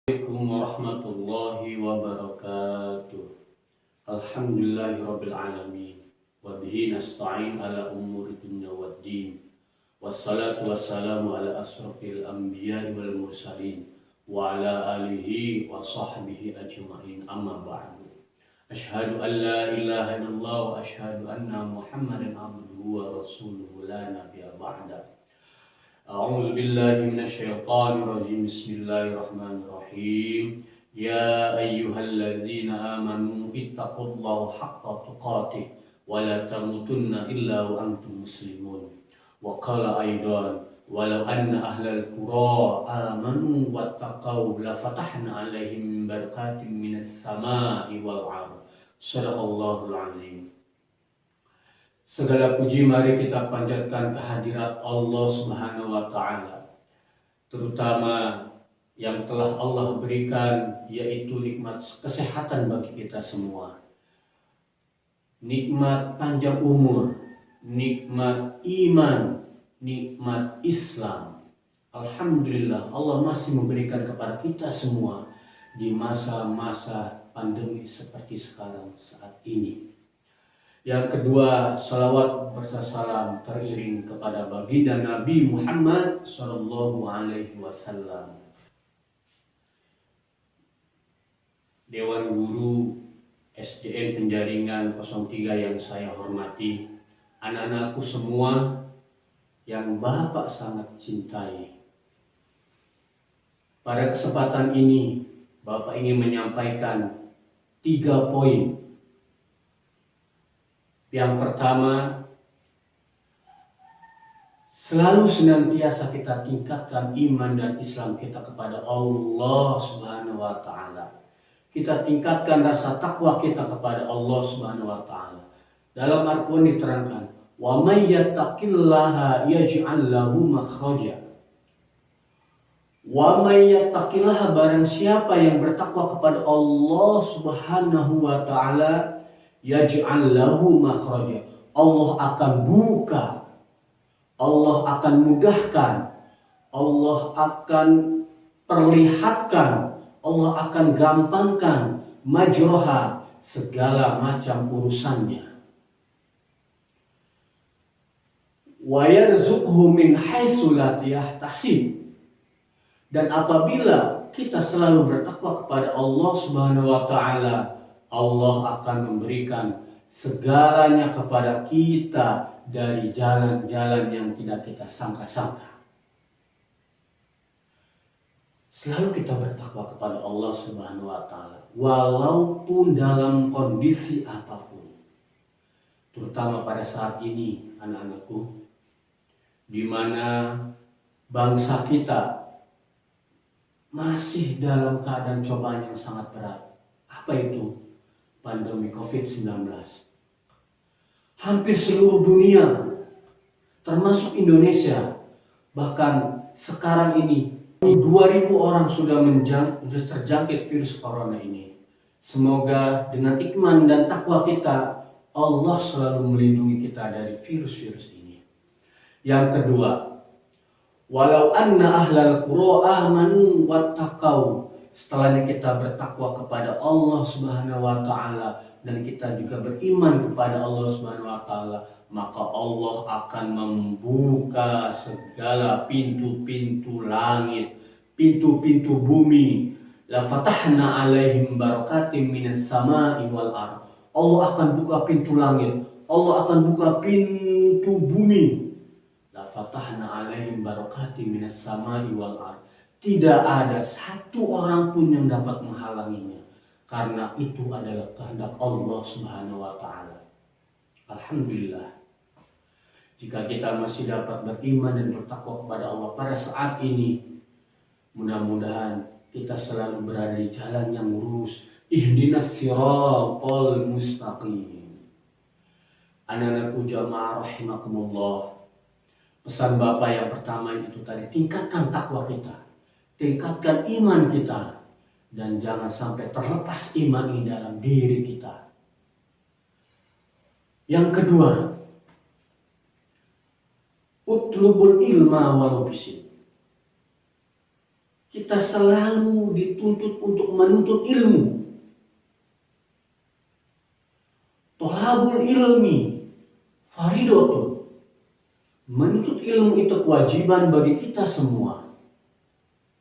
Assalamualaikum warahmatullahi wabarakatuh. Alhamdulillahirabbil alamin wa bihi nasta'in ala umuri dunya waddin. Wassalatu wassalamu ala asrofil anbiya'i wal mursalin wa ala alihi wa sahbihi ajma'in, amma ba'du. Asyhadu an la ilaha illallah wa asyhadu anna Muhammadan abduhu wa rasuluhu la nabiyya ba'da. A'udzu billahi minasyaitonir rajim. Bismillahirrahmanirrahim. Ya ayyuhalladzina amanu ittaqullaha haqqa tuqatih wa la tamutunna illa wa antum muslimun. Wa qala aidan walau anna ahlal qura amanu wattaqau la fatahna 'alaihim barakatin minas sama'i wal 'ardh. Shadaqallahul 'azim. Segala puji mari kita panjatkan kehadirat Allah Subhanahu wa Ta'ala, terutama yang telah Allah berikan, yaitu nikmat kesehatan bagi kita semua, nikmat panjang umur, nikmat iman, nikmat Islam. Alhamdulillah, Allah masih memberikan kepada kita semua di masa-masa pandemi seperti sekarang saat ini. Yang kedua, salawat bersalam teriring kepada baginda Nabi Muhammad Sallallahu Alaihi Wasallam. Dewan Guru SDN Penjaringan 03 yang saya hormati, anak-anakku semua yang Bapak sangat cintai. Pada kesempatan ini, Bapak ingin menyampaikan 3 poin. Yang pertama, selalu senantiasa kita tingkatkan iman dan Islam kita kepada Allah Subhanahu wa Ta'ala. Kita tingkatkan rasa takwa kita kepada Allah Subhanahu wa Ta'ala. Dalam Al-Quran diterangkan, wa may yattaqillaha yaj'al lahu makhraja. Wa may yattaqillaha, barang siapa yang bertakwa kepada Allah Subhanahu wa Ta'ala, yaj'al lahu makhraja, Allah akan buka, Allah akan mudahkan, Allah akan perlihatkan, Allah akan gampangkan majroha, segala macam urusannya. Wa yarzuqhu min haitsu la yahtasib. Dan apabila kita selalu bertakwa kepada Allah Subhanahu wa Ta'ala, Allah akan memberikan segalanya kepada kita dari jalan-jalan yang tidak kita sangka-sangka. Selalu kita bertakwa kepada Allah Subhanahu wa Ta'ala, walaupun dalam kondisi apapun. Terutama pada saat ini, anak-anakku, di mana bangsa kita masih dalam keadaan cobaan yang sangat berat. Apa itu? Pandemi COVID-19. Hampir seluruh dunia, termasuk Indonesia, bahkan sekarang ini 2.000 orang sudah terjangkit virus corona ini. Semoga dengan iman dan takwa kita, Allah selalu melindungi kita dari virus-virus ini. Yang kedua, walau anna ahlal qura amanu wattaqau. Setelahnya kita bertakwa kepada Allah Subhanahu wa Ta'ala dan kita juga beriman kepada Allah Subhanahu wa Ta'ala, maka Allah akan membuka segala pintu-pintu langit, pintu-pintu bumi. La fatahna 'alaihim barakatim minas sama'i wal ardh. Allah akan buka pintu langit, Allah akan buka pintu bumi. La fatahna 'alaihim barakatim minas sama'i wal ardh. Tidak ada satu orang pun yang dapat menghalanginya, karena itu adalah kehendak Allah Subhanahu wa Ta'ala. Alhamdulillah, jika kita masih dapat beriman dan bertakwa kepada Allah pada saat ini, mudah-mudahan kita selalu berada di jalan yang lurus. Ihdinas siratal mustaqim. Anak-anakku jamaah rahimakumullah, pesan Bapak yang pertama itu tadi, tingkatkan takwa kita, tingkatkan iman kita, dan jangan sampai terlepas iman ini dalam diri kita. Yang kedua, utlubul ilma walau bisin. kita selalu dituntut untuk menuntut ilmu. Tolabul ilmi faridotun. Menuntut ilmu itu kewajiban bagi kita semua.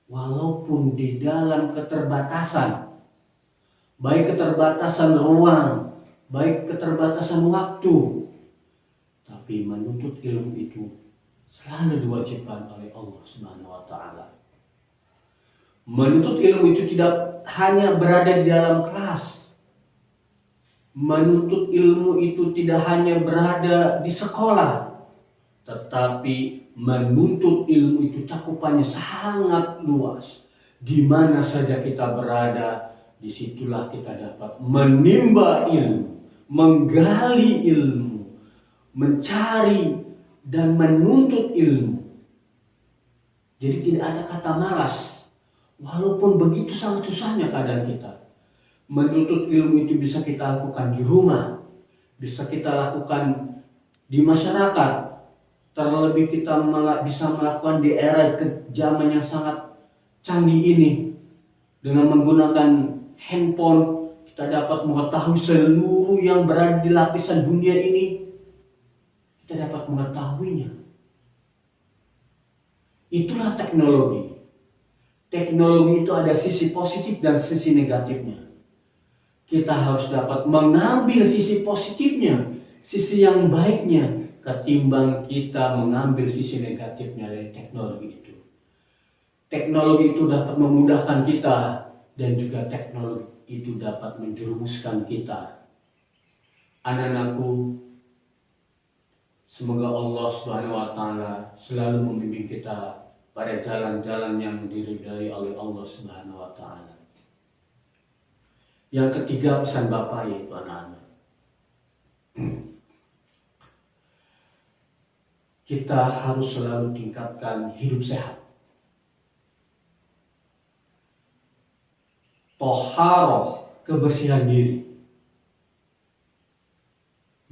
Walaupun di dalam keterbatasan, baik keterbatasan ruang, baik keterbatasan waktu, tapi menuntut ilmu itu selalu diwajibkan oleh Allah Subhanahu wa Ta'ala. Menuntut ilmu itu tidak hanya berada di dalam kelas. Menuntut ilmu itu tidak hanya berada di sekolah, tetapi menuntut ilmu itu cakupannya sangat luas. Di mana saja kita berada, disitulah kita dapat menimba ilmu, menggali ilmu, mencari dan menuntut ilmu. Jadi tidak ada kata malas. Walaupun begitu sangat susahnya keadaan kita, menuntut ilmu itu bisa kita lakukan di rumah, bisa kita lakukan di masyarakat. Terlebih kita bisa melakukan di era zaman yang sangat canggih ini. Dengan menggunakan handphone, kita dapat mengetahui seluruh yang berada di lapisan dunia ini. Kita dapat mengetahuinya. Itulah teknologi. Teknologi itu ada sisi positif dan sisi negatifnya. Kita harus dapat mengambil sisi positifnya, sisi yang baiknya, ketimbang kita mengambil sisi negatifnya dari teknologi itu. Teknologi itu dapat memudahkan kita dan juga teknologi itu dapat menjerumuskan kita. Anak-anakku, semoga Allah Subhanahu wa Ta'ala selalu membimbing kita pada jalan-jalan yang diridhai oleh Allah Subhanahu wa Ta'ala. Yang ketiga, pesan Bapak yaitu anak-anak. Kita harus selalu tingkatkan hidup sehat. Toharoh, kebersihan diri.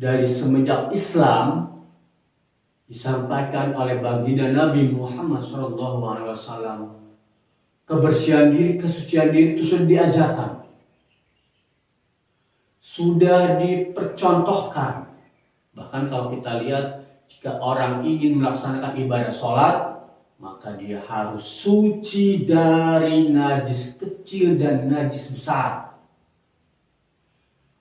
Dari semenjak Islam disampaikan oleh baginda Nabi Muhammad SAW, kebersihan diri, kesucian diri itu sudah diajarkan, sudah dipercontohkan. Bahkan kalau kita lihat, jika orang ingin melaksanakan ibadah sholat, maka dia harus suci dari najis kecil dan najis besar.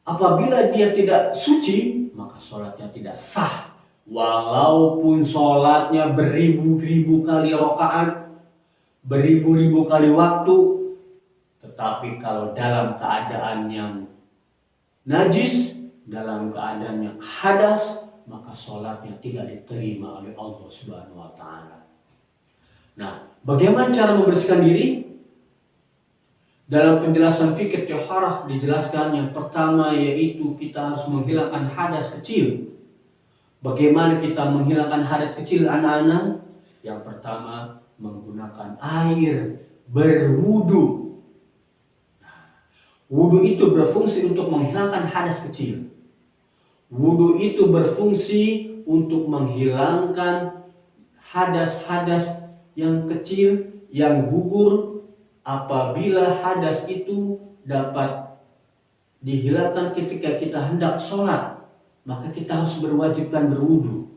Apabila dia tidak suci, maka sholatnya tidak sah. Walaupun sholatnya beribu-ribu kali rakaat, beribu-ribu kali waktu, tetapi kalau dalam keadaan yang najis, dalam keadaan yang hadas, maka sholatnya tidak diterima oleh Allah Subhanahu wa Ta'ala. Nah, bagaimana cara membersihkan diri? Dalam penjelasan fikih Toharah dijelaskan yang pertama yaitu kita harus menghilangkan hadas kecil. Bagaimana kita menghilangkan hadas kecil, anak-anak? Yang pertama, menggunakan air berwudu. Wudu itu berfungsi untuk menghilangkan hadas kecil. Wudu itu berfungsi untuk menghilangkan hadas-hadas yang kecil, yang gugur. Apabila hadas itu dapat dihilangkan ketika kita hendak sholat, maka kita harus berwajibkan berwudu.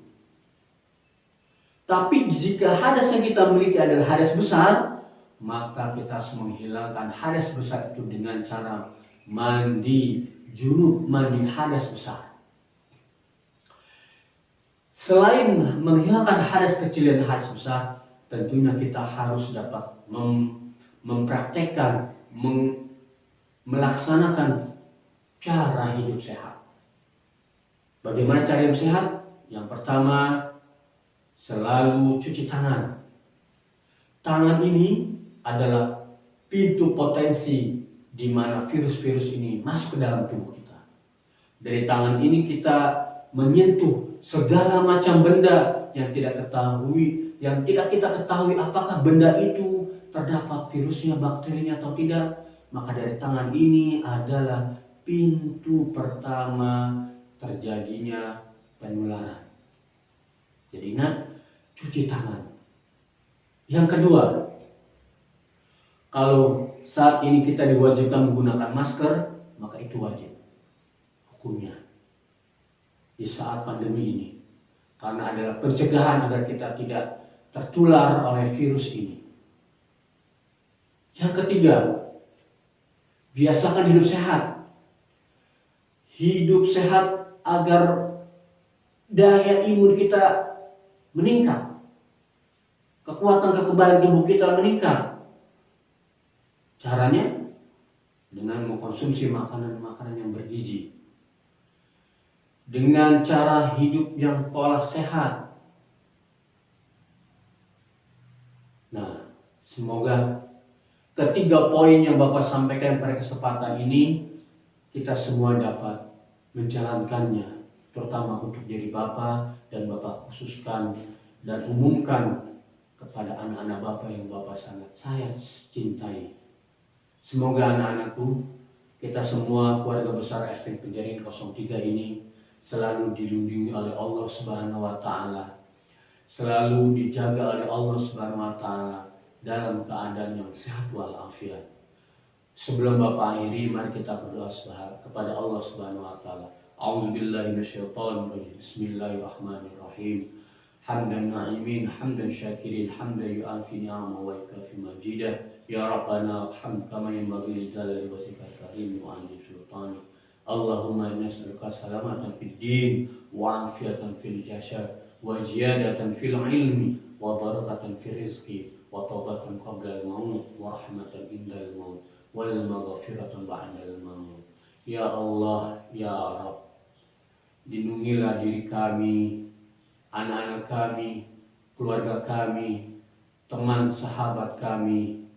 Tapi jika hadas yang kita miliki adalah hadas besar, maka kita harus menghilangkan hadas besar itu dengan cara mandi junub, mandi hadas besar. Selain menghilangkan hadas kecil dan hadas besar, tentunya kita harus dapat mempraktekkan, melaksanakan cara hidup sehat. Bagaimana cara hidup sehat? Yang pertama, selalu cuci tangan. Tangan ini adalah pintu potensi di mana virus-virus ini masuk ke dalam tubuh kita. Dari tangan ini kita menyentuh segala macam benda yang tidak kita ketahui apakah benda itu terdapat virusnya, bakterinya atau tidak. Maka dari tangan ini adalah pintu pertama terjadinya penularan. Jadi ingat, cuci tangan. Yang kedua, Kalau saat ini kita diwajibkan menggunakan masker, maka itu wajib hukumnya di saat pandemi ini, karena adalah pencegahan agar kita tidak tertular oleh virus ini. Yang ketiga, biasakan hidup sehat. Hidup sehat agar daya imun kita meningkat, kekuatan kekebalan tubuh kita meningkat. Caranya dengan mengkonsumsi makanan-makanan yang bergizi, dengan cara hidup yang pola sehat. Nah, semoga ketiga poin yang Bapak sampaikan pada kesempatan ini kita semua dapat menjalankannya, terutama untuk diri Bapak, dan Bapak khususkan dan umumkan kepada anak-anak Bapak yang Bapak sangat saya cintai. Semoga anak-anakku, kita semua keluarga besar STM Penjaringan 03 ini selalu dilindungi oleh Allah Subhanahu wa taala, selalu dijaga oleh Allah Subhanahu wa taala dalam keadaan yang sehat walafiat. Sebelum Bapak akhiri, mari kita berdoa kepada Allah Subhanahu wa taala. A'udzubillahi minasyaitonir rajim. Bismillahirrahmanirrahim. Hamdan na'imin, hamdan syakirin, hamdan yu'afi ni'amahu wa yukafi majidah. Ya Rabbana hamd kama yanbaghi li jalali wajhikal karim wa 'azimi sultanik. Allahumma inna nas'aluka salamatan fid din wa 'afiyatan fil jasad wa ziyadatan fil ilmi wa barakatan fil rizqi wa taubatan qabla al-maut wa rahmatan indal maut wal maghfiratan ba'dal maut. Ya Allah, ya Rabb, lindungilah diri kami, anak-anak kami, keluarga kami, teman sahabat kami,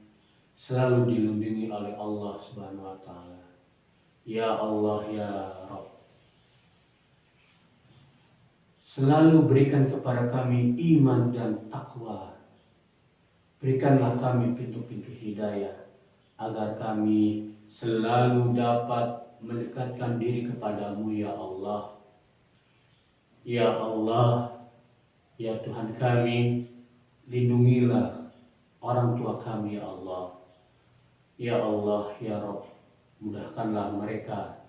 selalu dilindungi oleh Allah Subhanahu wa taala. Ya Allah, ya Rabb, selalu berikan kepada kami iman dan takwa. Berikanlah kami pintu-pintu hidayah agar kami selalu dapat mendekatkan diri kepadamu, ya Allah. Ya Allah, ya Tuhan kami, lindungilah orang tua kami, ya Allah. Ya Allah, ya Rabb, mudahkanlah mereka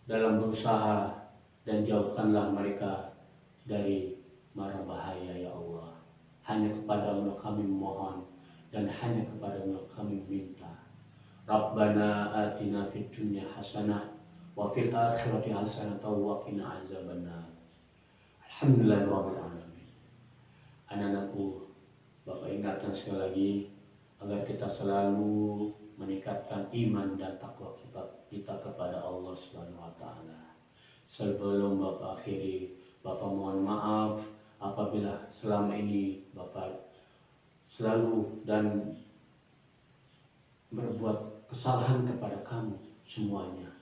dalam berusaha dan jauhkanlah mereka dari mara bahaya, ya Allah. Hanya kepadamu kami memohon dan hanya kepadamu kami minta. Rabbana atina fid dunya hasanah wa fil akhirati hasanah wa qina azabannar. Alhamdulillahirabbil alamin. Anak-anakku, Bapak ingatkan sekali lagi agar kita selalu meningkatkan iman dan takwa kita kepada Allah Subhanahu wa taala. Sebelum Bapak akhiri, Bapak mohon maaf apabila selama ini Bapak selalu dan berbuat kesalahan kepada kamu semuanya.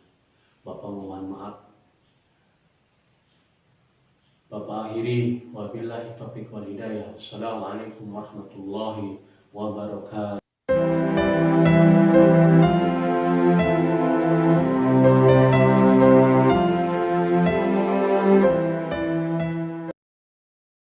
Bapak mohon maaf. Bapak akhiri, wabillahi taufiq wal hidayah. Assalamualaikum warahmatullahi wabarakatuh.